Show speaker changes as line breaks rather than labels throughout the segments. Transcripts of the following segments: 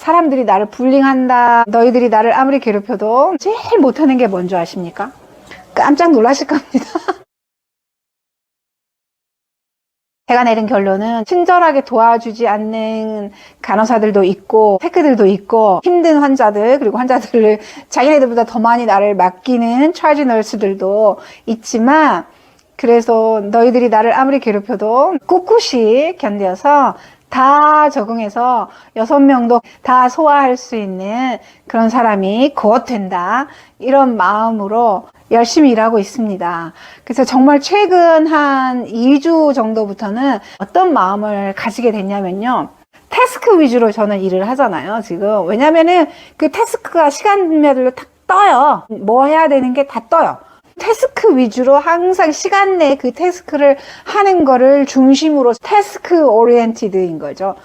사람들이 나를 불링한다, 너희들이 나를 아무리 괴롭혀도 제일 못하는 게 뭔지 아십니까? 깜짝 놀라실 겁니다. 제가 내린 결론은 친절하게 도와주지 않는 간호사들도 있고 테크들도 있고 힘든 환자들, 그리고 환자들을 자기네들보다 더 많이 나를 맡기는 차지 널스들도 있지만, 그래서 너희들이 나를 아무리 괴롭혀도 꿋꿋이 견뎌서 다 적응해서 6명도 다 소화할 수 있는 그런 사람이 곧 된다, 이런 마음으로 열심히 일하고 있습니다. 그래서 정말 최근 한 2주 정도부터는 어떤 마음을 가지게 됐냐면요, 태스크 위주로 저는 일을 하잖아요, 지금. 왜냐면은 그 태스크가 시간별로 딱 떠요. 뭐 해야 되는 게 다 떠요. 태스크 위주로 항상 시간 내에 그 태스크를 하는 거를 중심으로 태스크 오리엔티드인 거죠.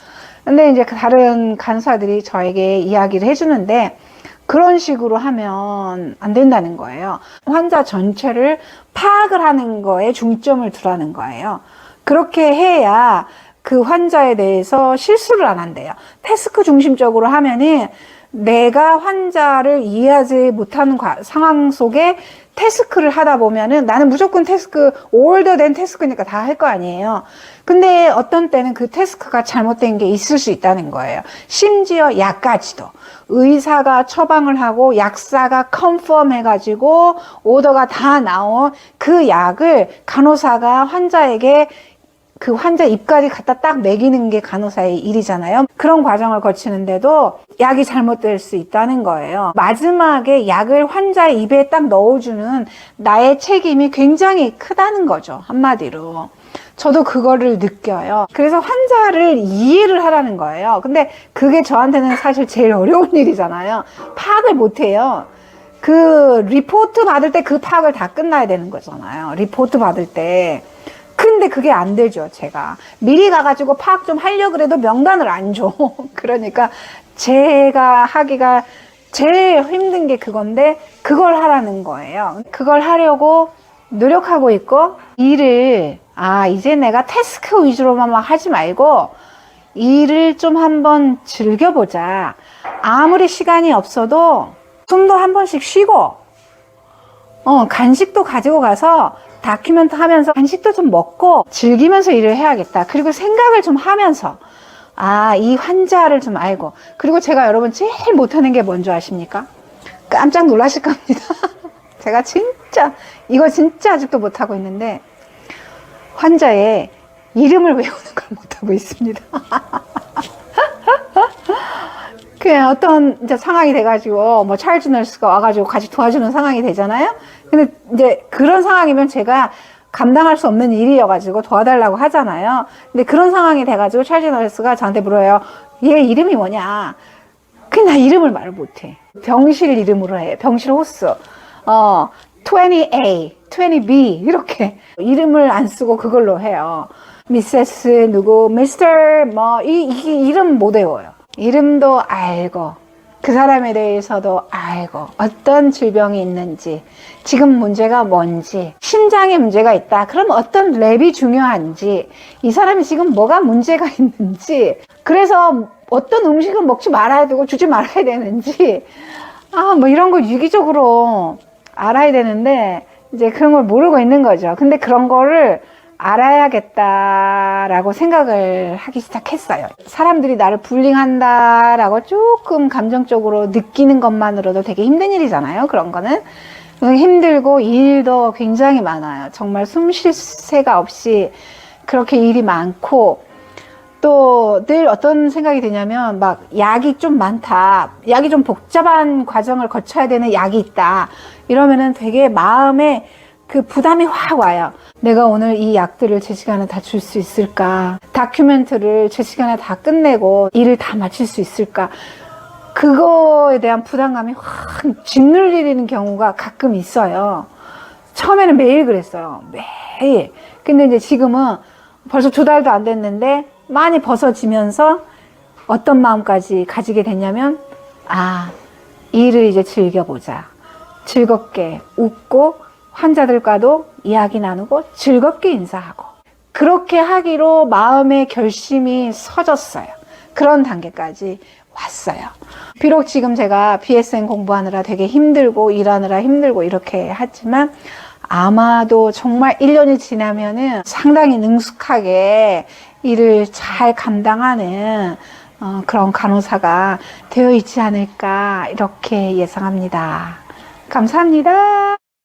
근데 이제 다른 간호사들이 저에게 이야기를 해주는데, 그런 식으로 하면 안 된다는 거예요. 환자 전체를 파악을 하는 거에 중점을 두라는 거예요. 그렇게 해야 그 환자에 대해서 실수를 안 한대요. 태스크 중심적으로 하면은 내가 환자를 이해하지 못하는 상황 속에 태스크를 하다 보면은 나는 무조건 태스크, 올더 된 태스크니까 다 할 거 아니에요. 근데 어떤 때는 그 태스크가 잘못된 게 있을 수 있다는 거예요. 심지어 약까지도. 의사가 처방을 하고 약사가 컨펌 해가지고 오더가 다 나온 그 약을 간호사가 환자에게 그 환자 입까지 갖다 딱 먹이는 게 간호사의 일이잖아요. 그런 과정을 거치는데도 약이 잘못될 수 있다는 거예요. 마지막에 약을 환자의 입에 딱 넣어주는 나의 책임이 굉장히 크다는 거죠, 한마디로. 저도 그거를 느껴요. 그래서 환자를 이해를 하라는 거예요. 근데 그게 저한테는 사실 제일 어려운 일이잖아요. 파악을 못해요. 그 리포트 받을 때 그 파악을 다 끝나야 되는 거잖아요, 리포트 받을 때. 근데 그게 안 되죠, 제가. 미리 가가지고 파악 좀 하려고 그래도 명단을 안 줘. 그러니까 제가 하기가 제일 힘든 게 그건데, 그걸 하라는 거예요. 그걸 하려고 노력하고 있고, 일을, 이제 내가 태스크 위주로만 하지 말고, 일을 좀 한번 즐겨보자. 아무리 시간이 없어도 숨도 한 번씩 쉬고, 간식도 가지고 가서 다큐멘트 하면서 간식도 좀 먹고 즐기면서 일을 해야겠다. 그리고 생각을 좀 하면서 이 환자를 좀 알고. 그리고 제가 여러분 제일 못하는 게 뭔지 아십니까? 깜짝 놀라실 겁니다. 제가 이거 진짜 아직도 못하고 있는데, 환자의 이름을 외우는 걸 못하고 있습니다. 그냥 어떤 이제 상황이 돼가지고 뭐 찰즈 널스가 와가지고 같이 도와주는 상황이 되잖아요. 근데 이제 그런 상황이면 제가 감당할 수 없는 일이어가지고 도와달라고 하잖아요. 근데 그런 상황이 돼가지고 찰즈 널스가 저한테 물어요. 얘 이름이 뭐냐? 그냥 나 이름을 말을 못해. 병실 이름으로 해. 병실 호수. 20A, 20B 이렇게 이름을 안 쓰고 그걸로 해요. 미세스 누구, 미스터 이게 이름 못 외워요. 이름도 알고 그 사람에 대해서도 알고 어떤 질병이 있는지, 지금 문제가 뭔지, 심장에 문제가 있다 그럼 어떤 랩이 중요한지, 이 사람이 지금 뭐가 문제가 있는지, 그래서 어떤 음식은 먹지 말아야 되고 주지 말아야 되는지, 뭐 이런 걸 유기적으로 알아야 되는데 이제 그런 걸 모르고 있는 거죠. 근데 그런 거를 알아야겠다라고 생각을 하기 시작했어요. 사람들이 나를 불링한다라고 조금 감정적으로 느끼는 것만으로도 되게 힘든 일이잖아요, 그런 거는. 힘들고 일도 굉장히 많아요. 정말 숨 쉴 새가 없이 그렇게 일이 많고, 또 늘 어떤 생각이 드냐면 막 약이 좀 많다, 약이 좀 복잡한 과정을 거쳐야 되는 약이 있다 이러면은 되게 마음에 그 부담이 확 와요. 내가 오늘 이 약들을 제 시간에 다 줄 수 있을까? 다큐멘트를 제 시간에 다 끝내고 일을 다 마칠 수 있을까? 그거에 대한 부담감이 확 짓눌리는 경우가 가끔 있어요. 처음에는 매일 그랬어요. 매일. 근데 이제 지금은 벌써 2달도 안 됐는데 많이 벗어지면서 어떤 마음까지 가지게 됐냐면, 일을 이제 즐겨보자. 즐겁게 웃고 환자들과도 이야기 나누고 즐겁게 인사하고, 그렇게 하기로 마음의 결심이 서졌어요. 그런 단계까지 봤어요. 비록 지금 제가 BSN 공부하느라 되게 힘들고 일하느라 힘들고 이렇게 하지만 아마도 정말 1년이 지나면은 상당히 능숙하게 일을 잘 감당하는 그런 간호사가 되어 있지 않을까 이렇게 예상합니다. 감사합니다.